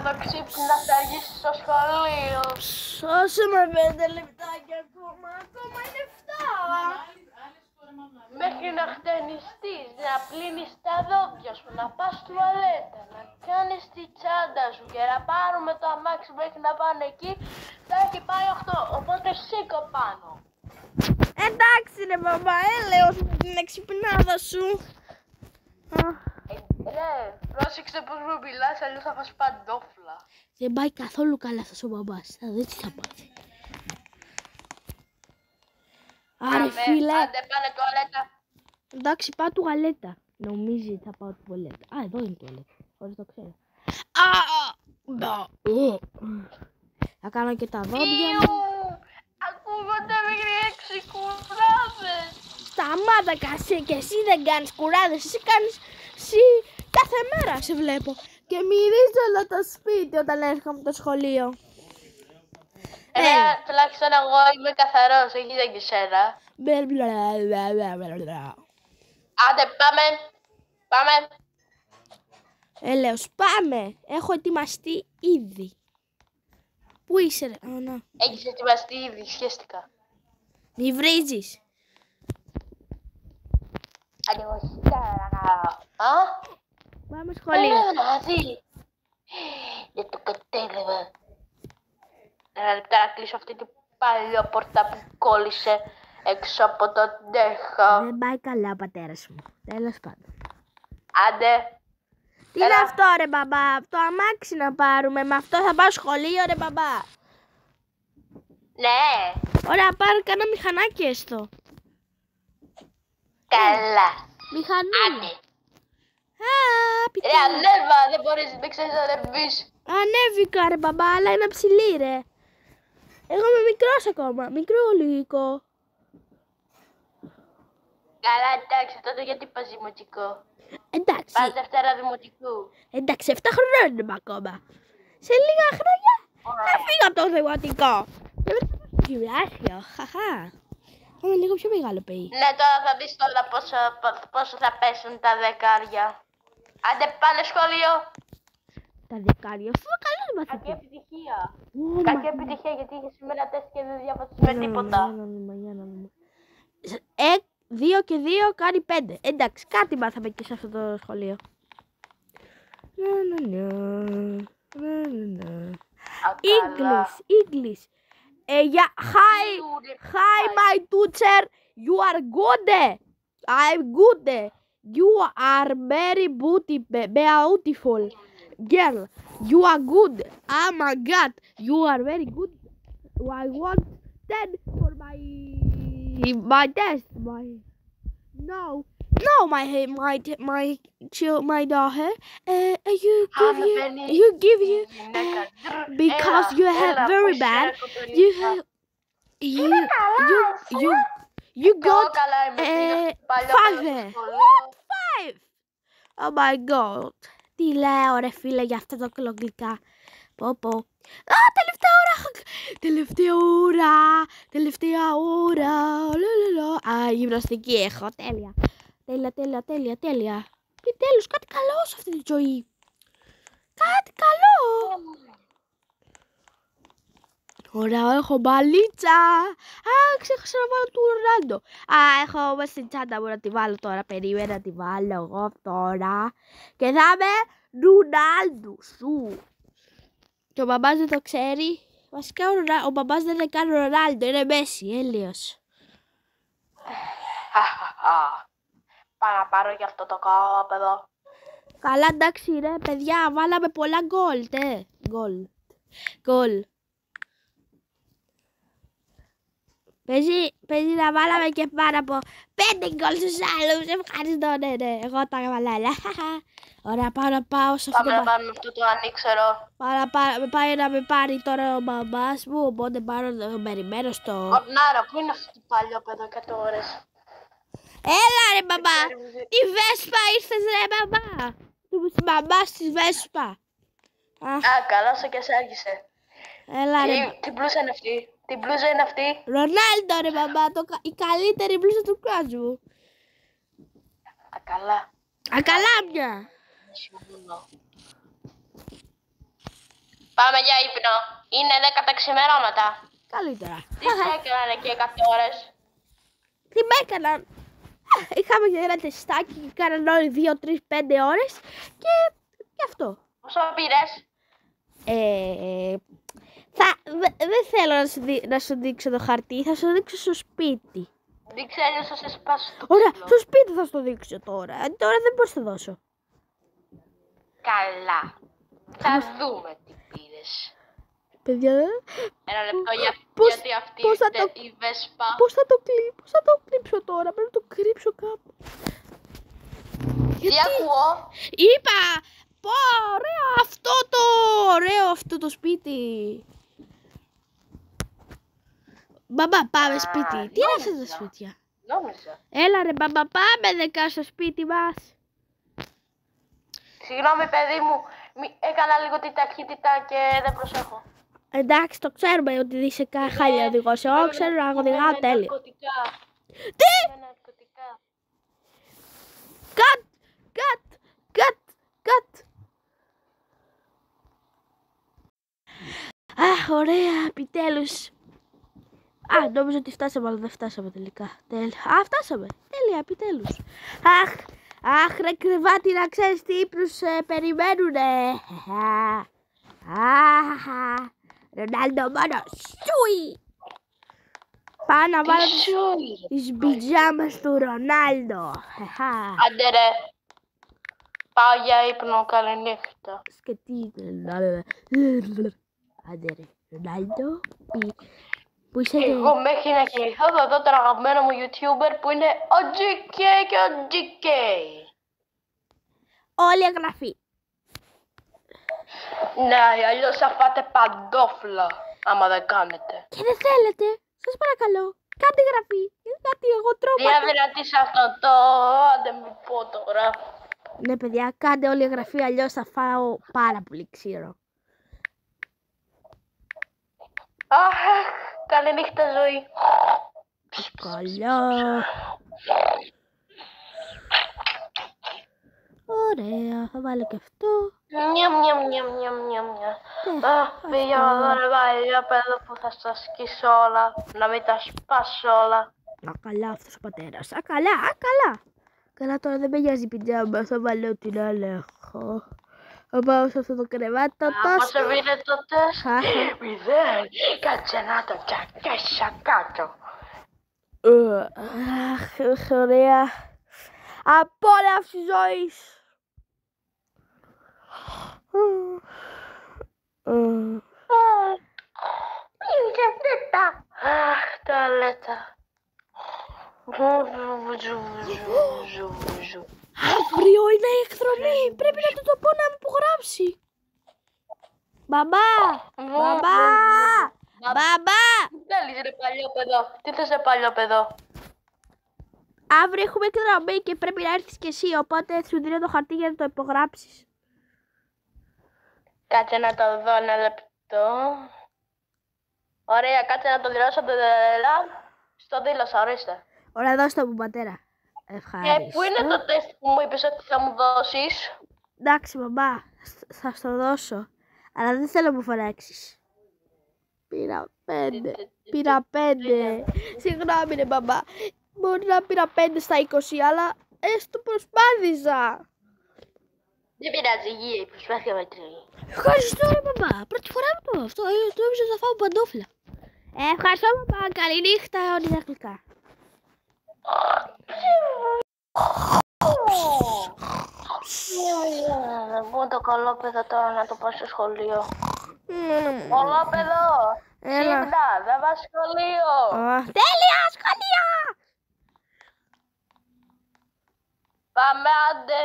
το ξύπνα θα αργήσεις στο σχολείο. Σώσε με 5 λεπτάκια ακόμα. Ακόμα είναι 7. Μέχρι να χτενιστείς, να πλύνεις τα δόντια σου, να πας τουαλέτα, να κάνεις τη τσάντα σου και να πάρουμε το αμάξι μέχρι να πάνε εκεί, θα έχει πάει 8, οπότε σήκω πάνω. Εντάξει ρε μπαμπά, έλεος με την εξυπνάδα σου. Πρόσεξε πως μου μιλάς, αλλιώς θα φας παντόφλα. Δεν πάει καθόλου καλά αυτός ο μπαμπάς, θα δεις τι θα πάθει. Άρε φίλε. Άντε πάνε τουαλέτα. Εντάξει, πάω τουαλέτα. Νομίζει θα πάω τουαλέτα. Α, εδώ είναι τουαλέτα. Χωρίς το ξέρω. Θα κάνω και τα δόντια μου. Ακούγονται μέχρι 6 κουράδες. Σταμάτα κασέ και εσύ δεν κάνεις κουράδες. Εσύ κάνεις κάθε μέρα σε βλέπω. Και μυρίζει όλο το σπίτι όταν έρχομαι από το σχολείο. Τουλάχιστον εγώ είμαι καθαρός, όχι δεν και εσένα. Άντε πάμε. Πάμε. Έλεος, πάμε. Έχω ετοιμαστεί ήδη. Πού είσαι ρε? Έχεις ετοιμαστεί ήδη, σχέστηκα. Μη βρίζεις. Πάμε σχολείο. Για το κατέλαβα. Ένα λεπτά να κλείσω αυτή την παλιά πόρτα που κόλλησε έξω από το τέχα. Δεν πάει καλά ο πατέρας μου. Τέλος πάντων. Άντε. Τι είναι αυτό ρε μπαμπά? Το αμάξι να πάρουμε. Με αυτό θα πάω σχολείο ρε μπαμπά. Ναι. Ωραία, πάρε κανένα μηχανάκι έστω. Καλά. Μηχανούλα. Άντε. Ρε ανέβα, δεν μπορείς, δεν ξέρεις να ανεβείς. Ανέβηκα ρε μπαμπά, αλλά είναι ψηλή ρε. Εγώ είμαι μικρός ακόμα, μικρό λογικό. Καλά, εντάξει, τότε γιατί πας δημοτικό? Εντάξει. Πας Δευτέρα Δημοτικού. Εντάξει, 7 χρονών είμαι ακόμα. Σε λίγα χρόνια θα φύγω από το δημοτικό. Και μετά πάω στο γυμνάσιο, χαχά. Είμαι λίγο πιο μεγάλο παιδί. Ναι, τώρα θα δεις τώρα πόσο θα πέσουν τα δεκάρια. Άντε πάνε σχολείο. Τα δεκάρια, αφού είμαι καλός Κακή μαθητής. επιτυχία. Κακή επιτυχία γιατί είχε σήμερα τεστ και δεν διάβασες με τίποτα. 2 και 2 κάνει 5. Εντάξει, κάτι μάθαμε και σε αυτό το σχολείο. English. Hi, my teacher. You are good. I'm good. You are very beautiful girl. You are good. Oh my God. You are very good. I want 10 for my test. No, my daughter. You give you because you have very bad. You got 5. 5. Oh my God. Τι λέω ρε φίλε για αυτά τα κολογλυκά. Πω. Α, τελευταία ώρα. Α, γυμναστική έχω. Τέλεια. Τέλος, κάτι καλό σε αυτή τη ζωή. Κάτι καλό. Ωραία, έχω μπαλίτσα. Α, ξέχασα να βάλω του Ρονάλντο. Α, έχω μέσα στην τσάντα μου να τη βάλω τώρα. Περίμενα να τη βάλω εγώ τώρα. Και θα είμαι Ρονάλντο σου. Και ο μπαμπάς δεν το ξέρει. Βασικά ο μπαμπάς δεν είναι καν Ρονάλντο, είναι Μέση, έλεος. Πάω να πάρω για αυτό το κόπεδο. Καλά, εντάξει ρε παιδιά, βάλαμε πολλά γκολ. Γκολ. Παίζει να βάλαμε και πάνω από 5 γκολ στους άλλους. Ευχαριστώ, ναι. Εγώ τα έβαλα. Ωραία, πάω σε αυτό. Πάμε να πάρουμε αυτό το ανήξερο. Πάει να με πάρει τώρα ο μπαμπάς μου, οπότε πάρω να το περιμένω στο... Ορνάρα, πού είναι αυτό το παλιό παιδό 100 ώρες? Έλα ρε μπαμπά, τη Βέσπα ήρθες ρε μπαμπά. Του μπαμπάς της Βέσπα. Α, καλά σου και σε άργησε. Έλα ρε. Τι μπλούζα είναι αυτή? Τι μπλούζα είναι αυτή? Ρονάλντο ρε μπαμπά, η καλύτερη μπλούζα του κόσμου. Ακαλά. Ακαλάμια. Πάμε για ύπνο. Είναι 10 τα ξημερώματα. Καλύτερα. Τι σε έκαναν εκεί 100 ώρες? Τι με έκαναν. Είχαμε και ένα τεστάκι και κάναν όλοι 2, 3, 5 ώρες και αυτό. Πόσο πήρες? Δεν θέλω να σου δείξω το χαρτί, θα σου δείξω στο σπίτι. Δείξε, αλλιώς θα σε σπάσω το Ωραία, ξύλο. στο σπίτι θα σου το δείξω τώρα. Τώρα δεν μπορώ να το δώσω. Καλά. Θα δούμε τι πήρες. Παιδιά, Ένα λεπτό Πώς- γιατί αυτή πώς θα είναι το- η Βέσπα. πώς θα το κρύψω τώρα, πρέπει να το κρύψω κάπου. Τι ακούω? Είπα, πω, ωραίο αυτό το σπίτι. Μπαμπά, πάμε σπίτι. Τι είναι αυτά τα νόμιζα. σπίτια. Νόμιζα. Έλα ρε μπαμπά, πάμε δεκά στο σπίτι μας. Συγγνώμη παιδί μου, έκανα λίγο την ταχύτητα και δεν προσέχω. Εντάξει, το ξέρουμε ότι είσαι χάλια οδηγός. Εγώ ξέρω να οδηγάω τέλεια. Ναρκωτικά. Τι! Με ναρκωτικά. Κατ! Αχ, ωραία, επιτέλους. Νόμιζα ότι φτάσαμε, αλλά δεν φτάσαμε τελικά. Φτάσαμε. Τέλεια, επιτέλους. Αχ, ρε κρεβάτι, να ξέρεις τι ύπνους περιμένουνε. Ρονάλντο μόνο, σούι. Πάω να βάλω τις πιτζάμες του Ρονάλντο. Άντε ρε. Πάω για ύπνο, καληνύχτα. Σκετίνε. Άντε ρε, Ρονάλντο. Που είσαι Εγώ μέχρι να κοιμηθώ θα δω τον αγαπημένο μου YouTuber που είναι ο GK και ο GK. όλη εγγραφή. Ναι, αλλιώς θα φάτε παντόφλα άμα δεν κάνετε. Και δεν θέλετε, σας παρακαλώ, κάντε εγγραφή. Γιατί εγώ τρώω Τι αδυνατής αυτό το, άντε μην πω τώρα. Ναι παιδιά, κάντε όλη εγγραφή, αλλιώς θα φάω πάρα πολύ ξύρο. Αχ, καληνύχτα ζωή. Καλά. Ωραία, θα βάλω και αυτό. Νιαμ. Αχ, πήγα να δω παλιά παιδό που θα στα σκίσω όλα. Να μην τα σπάσω όλα. Καλά αυτός ο πατέρας. Καλά. Καλά τώρα δεν με νοιάζει η πιτζάμα, θα βάλω την έλεγχο. Θα πάω σε αυτό το κρεβάτι το Πώς τόσο. έβγαινε το τεστ? 0. Κάτσε να το τσακέσα κάτω. Αχ, ωραία. Απόλαυση ζωής. Αχ, τουαλέτα. Αύριο είναι η εκδρομή. Πρέπει να του το πω να με υπογράψει. Μπαμπά. Θέλεις ρε παλιό παιδό. Τι θες ρε παλιό παιδό? Αύριο έχουμε εκδρομή και πρέπει να έρθεις κι εσύ. Οπότε σου δίνω το χαρτί για να το υπογράψεις. Κάτσε να το δω ένα λεπτό. Ωραία, κάτσε να το δηλώσω το στο δήλωσα, ορίστε. Ωραία, δώστε μου πατέρα. Ευχαριστώ. Πού είναι το τεστ που μου είπες ότι θα μου δώσεις? Εντάξει μπαμπά, θα στο δώσω. Αλλά δεν θέλω να μου φωνάξεις. Πήρα 5. Συγγνώμη ρε μπαμπά. Μπορεί να πήρα 5 στα 20, αλλά έστω προσπάθησα. Δεν πειράζει, υγεία, η προσπάθεια μετράει. Ευχαριστώ ρε μπαμπά. Πρώτη φορά μου το αυτό. Το έμεισα θα φάω παντόφλα. Ευχαριστώ μπαμπά. Καληνύχτα όλοι τα αγγλικά. Πού το κολόπεδο τώρα να το πάω στο σχολείο? Κολόπεδο! Σύντα, δεν πας σχολείο! Τέλεια σχολείο! Πάμε, άντε!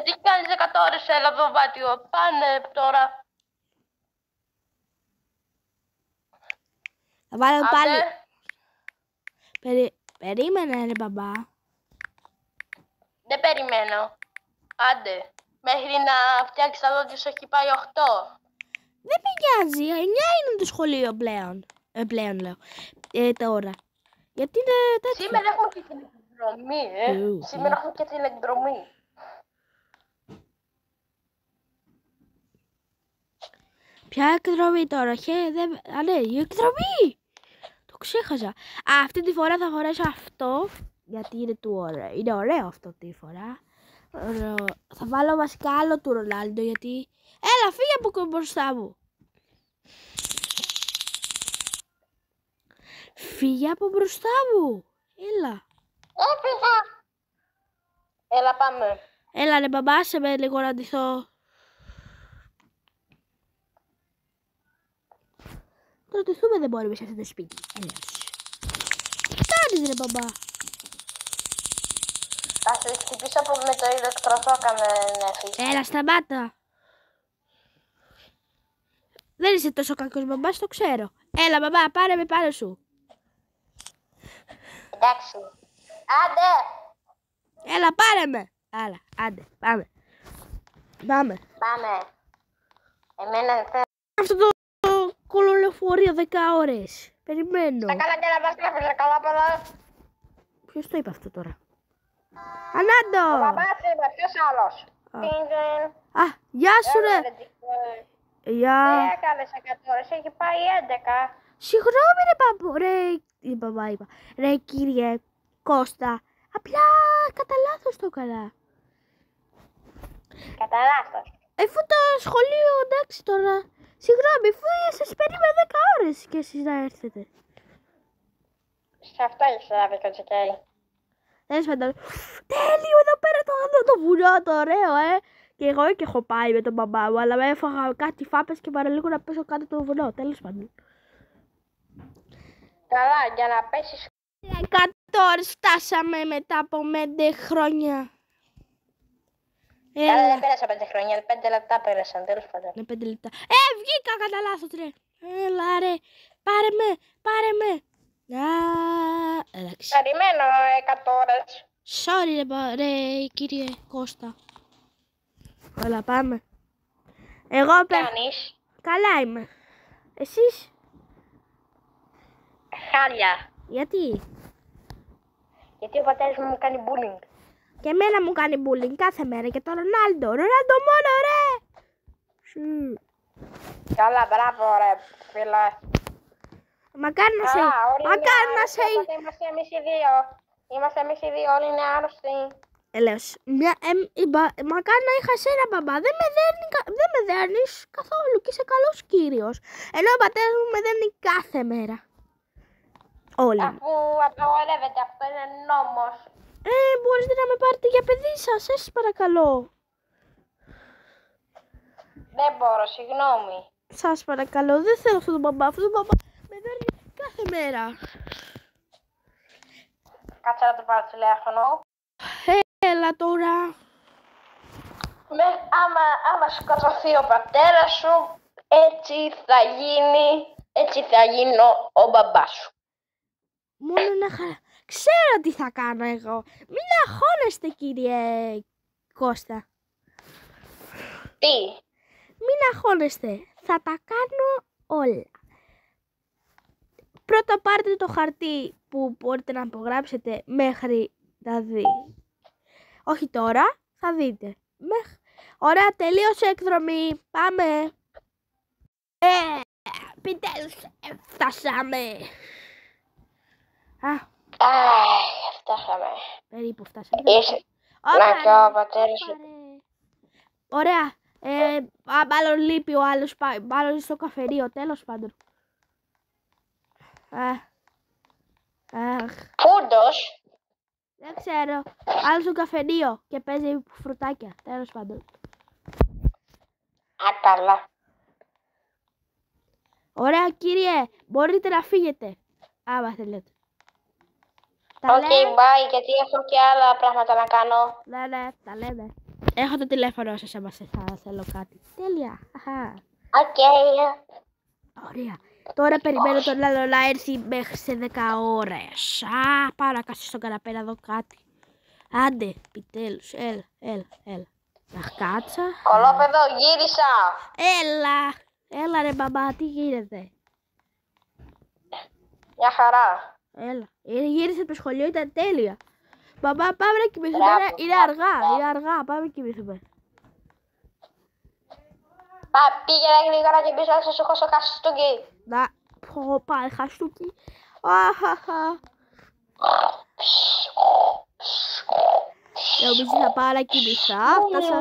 Τι κάνεις 100 ώρες σε ένα δωμάτιο? Πάνε τώρα! Θα βάλω πάλι. Άντε! Περίμενε ρε μπαμπά. Δεν περιμένω. Άντε. Μέχρι να φτιάξεις τα δόντια σου έχει πάει 8. Δεν με νοιάζει. 9 είναι το σχολείο πλέον. Πλέον λέω. Τώρα. Γιατί είναι τέτοιο. Σήμερα έχουμε και την εκδρομή, Σήμερα έχουμε και την εκδρομή. Ποια εκδρομή τώρα, α ναι, η εκδρομή! Το ξέχασα. Αυτή τη φορά θα φορέσω αυτό, γιατί είναι ωραίο αυτό τη φορά. Θα βάλω βασικά άλλο του Ρονάλντο, γιατί... Έλα, φύγε από μπροστά μου. Φύγε από μπροστά μου. Έλα. Έφυγα. Έλα, πάμε. Έλα ρε μπαμπά, σε με λίγο να ντυθώ. Τώρα ντυθούμε δεν μπορούμε σε αυτό το σπίτι. Έλα. Τι κάνεις ρε μπαμπά? Θα σε χτυπήσω με το ηλεκτροσόκα με έφυγε. Έλα, σταμάτα. Δεν είσαι τόσο κακός μπαμπάς, το ξέρω. Έλα μπαμπά, πάρε με πάνω σου. Εντάξει. Άντε. Έλα, πάρε με. Άλλα, άντε, πάμε. Πάμε. Πάμε. Εμένα δεν θέλω. Αυτό το κολολεωφορείο 10 ώρες. Περιμένω. Τα καλά και να πας τρέφεις, καλά πολλά. Ποιος το είπε αυτό τώρα? Ανάντο! Ο μπαμπάς είπε, ποιος άλλος? Α, γεια σου ρε. Γεια. Τι έκανες 100 ώρες, έχει πάει 11. Συγγνώμη ρε μπαμπού, ρε, είπα. Ρε κύριε Κώστα, απλά κατά λάθος το έκανα. Κατά λάθος. Εφού το σχολείο, εντάξει τώρα. Συγγνώμη, αφού σας περίμενε 10 ώρες και εσείς να έρθετε. Σε αυτό έχεις λάβει το τσικέρι. Τέλος πάντων. Τέλειο εδώ πέρα το βουνό, το ωραίο, Και εγώ και έχω πάει με τον μπαμπά μου, αλλά με έφαγα κάτι φάπες και παραλίγο να πέσω κάτω το βουνό. Τέλος πάντων. Καλά, για να πέσεις. 100 ώρες φτάσαμε μετά από 5 χρόνια. Καλά, δεν πέρασαν 5 χρόνια, 5 λεπτά πέρασαν, τέλος πάντων. Ναι, 5 λεπτά. Βγήκα κατά λάθος, ρε. Έλα, ρε. Πάρε με. Εντάξει. Περιμένω 100 ώρες. Sorry, ρε, κύριε Κώστα. Όλα, πάμε. Εγώ Κάνεις. Καλά είμαι. Εσείς? Χάλια. Γιατί? Γιατί ο πατέρας μου κάνει bullying. Και εμένα μου κάνει bullying κάθε μέρα και το Ρονάλντο. Ρονάλντο μόνο, ρε. Καλά, μπράβο, ρε, φίλε. Μακάρι να σε... Είμαστε εμείς οι δύο. Είμαστε εμείς οι δύο, όλοι είναι άρρωστοι. Έλεος, μακάρι να είχα σένα μπαμπά. Δεν με δέρνεις καθόλου και είσαι καλός κύριος. Ενώ ο πατέρας μου με δέρνει κάθε μέρα. Όλοι. Αφού απαγορεύεται, αυτό είναι νόμος. Μπορείτε να με πάρετε για παιδί σας, σας παρακαλώ. Δεν μπορώ, συγγνώμη. Σας παρακαλώ, δεν θέλω αυτόν τον μπαμπά. Αυτόν τον μπαμπά με δέρνει κάθε μέρα. Κάτσε να του πάρω τηλέφωνο. Έλα τώρα. Άμα σκοτωθεί ο πατέρας σου, έτσι θα γίνω ο μπαμπάς σου. Μόνο να ξέρω τι θα κάνω εγώ. Μην αγχώνεστε κύριε Κώστα. Τι? Μην αγχώνεστε. Θα τα κάνω όλα. Πρώτα πάρτε το χαρτί που μπορείτε να απογράψετε μέχρι να δει. Όχι τώρα, θα δείτε. Ωραία, τελείωσε η εκδρομή. Πάμε. Επιτέλους φτάσαμε. Φτάσαμε. Περίπου φτάσαμε. Να και ο πατέρας σου. Ωραία. Μάλλον λείπει ο άλλος. Μάλλον στο καφενείο. Τέλος πάντων. Φούντος. Δεν ξέρω. Άλλος στο καφενείο και παίζει φρουτάκια. Τέλος πάντων. Καλά. Ωραία κύριε. Μπορείτε να φύγετε. Άμα θέλετε. Οκ, bye, γιατί έχω και άλλα πράγματα να κάνω. Ναι, τα λέμε. Έχω το τηλέφωνο σας άμα θα θέλω κάτι. Τέλεια. Οκ. Ωραία. Τώρα περιμένω τον άλλο να έρθει μέχρι σε 10 ώρες. Πάω να κάτσω στον καναπέ να δω κάτι. Άντε, επιτέλους. Έλα. Να κάτσα. Κολόπεδο, γύρισα. Έλα ρε μπαμπά, τι γίνεται? Μια χαρά. Έλα. Γύρισε το σχολείο, ήταν τέλεια. Μπαμπά, πάμε να κοιμηθούμε. Είναι αργά. Πάμε να κοιμηθούμε. Πήγαινε γρήγορα και πίσω να σου χώσω χαστούκι. Να, πω, πάει χαστούκι. Αχαχα. Νομίζω θα πάω να κοιμηθώ. Φτάσα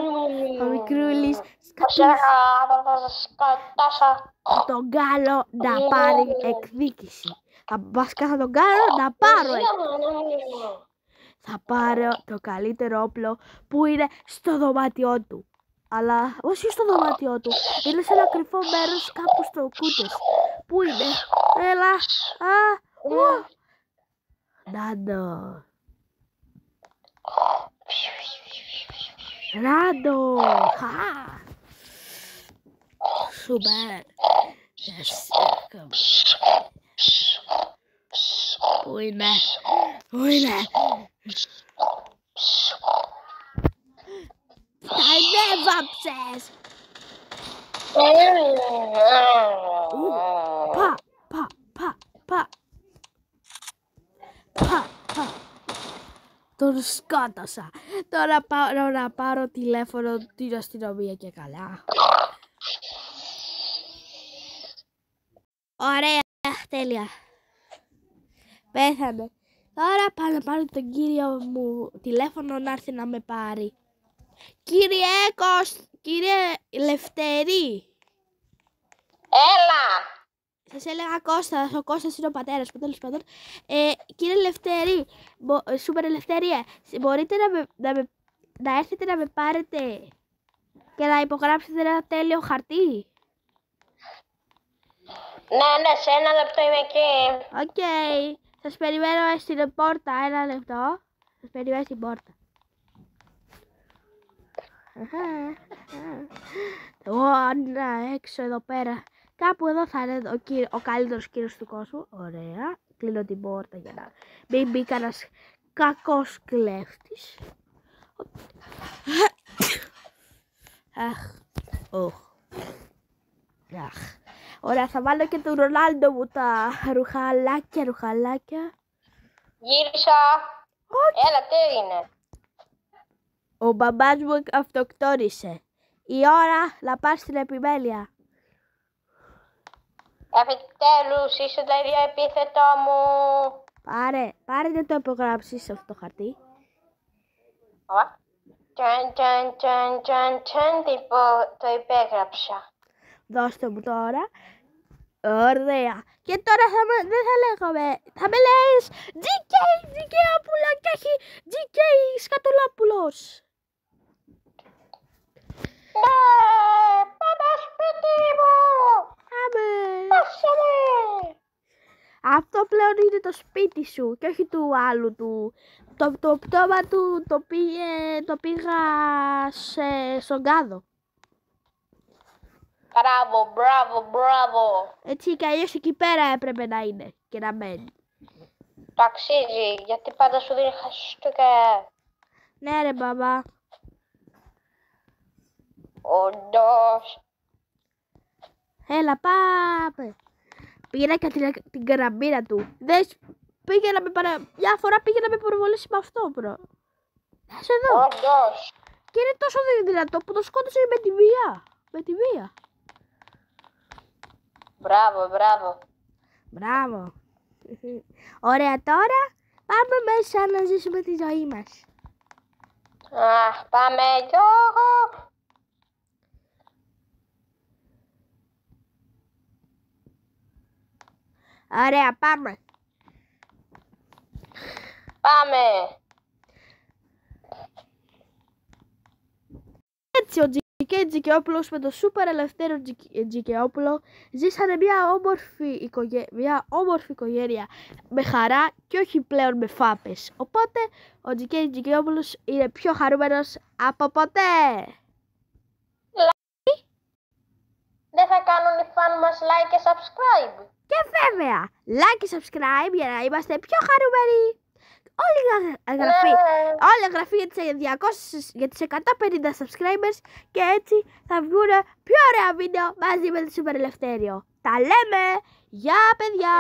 ο μικρούλης. Θα τον κάνω να πάρει εκδίκηση. Βασικά θα τον κάνω να πάρω εκδίκηση. Θα πάρω το καλύτερο όπλο που είναι στο δωμάτιό του. Αλλά όχι στο δωμάτιό του. Είναι σε ένα κρυφό μέρος κάπου στο κούτες. Πού είναι? Έλα. Ράντο. Ράντο. Σούπερ. Πού είναι? Πού είναι? Τα ενέβαψες! Τον σκότωσα. Τώρα πάω να πάρω τηλέφωνο την αστυνομία και καλά. Ωραία, τέλεια. Πέθανε. Τώρα πάω να πάρω τον κύριο μου τηλέφωνο να έρθει να με πάρει. Κύριε Λευτέρη. Έλα. Σας έλεγα Κώστα, ο Κώστας είναι ο πατέρας μου, τέλος πάντων. Κύριε Λευτέρη, Σούπερ Ελευθερία, μπορείτε να έρθετε να με πάρετε και να υπογράψετε ένα τέλειο χαρτί? Ναι, σε 1 λεπτό είμαι εκεί. Οκ. Σας περιμένω στην πόρτα, 1 λεπτό. Σας περιμένω στην πόρτα. Να έξω εδώ πέρα. Κάπου εδώ θα είναι ο καλύτερος κύριος του κόσμου. Ωραία. Κλείνω την πόρτα για να μην μπει κανένας κακός κλέφτης. Ωραία, θα βάλω και του Ρονάλντο μου τα ρουχαλάκια. Γύρισα. Έλα, τι έγινε? Ο μπαμπάς μου αυτοκτόνησε. Η ώρα να πας στην επιμέλεια. Επιτέλους, είσαι το ίδιο επίθετο μου. Πάρε να το υπογράψεις σε αυτό το χαρτί. Το υπέγραψα. Δώστε μου τώρα. Ωραία. Και τώρα δεν θα λέγαμε. Θα με λες GK Άπουλο και όχι GK Σκατολόπουλος. Ναι, πάμε σπίτι μου. Αυτό πλέον είναι το σπίτι σου και όχι του άλλου του. Το πτώμα του το πήγα στον Κάδο. Μπράβο. Έτσι κι αλλιώς εκεί πέρα έπρεπε να είναι και να μένει. Το αξίζει, γιατί πάντα σου δίνει χαστούκια. Ναι ρε μπαμπά. Όντως. Έλα πάμε. Πήγαινα και την καραμπίνα του. Μια φορά πήγαινα με προβολήσει με αυτό μπρο. Δες εδώ. Όντως. Και είναι τόσο δυνατό που το σκότωσε με τη βία. Με τη βία. Μπράβο. Ωραία, τώρα πάμε μέσα να ζήσουμε τη ζωή μας. Πάμε κι Ωραία, πάμε. Έτσι ο Τζικαιόπουλος με τον Σούπερ Ελευθέριο Τζικαιόπουλο ζήσανε μια όμορφη οικογένεια με χαρά και όχι πλέον με φάπες. Οπότε ο Τζικαιόπουλος είναι πιο χαρούμενος από ποτέ. Δεν θα κάνουν οι φαν μας like και subscribe? Και βέβαια, like και subscribe για να είμαστε πιο χαρούμενοι. Όλη η εγγραφή για τις 150 subscribers και έτσι θα βγουν πιο ωραία βίντεο μαζί με το Σούπερ Ελευθέριο. Τα λέμε! Γεια παιδιά!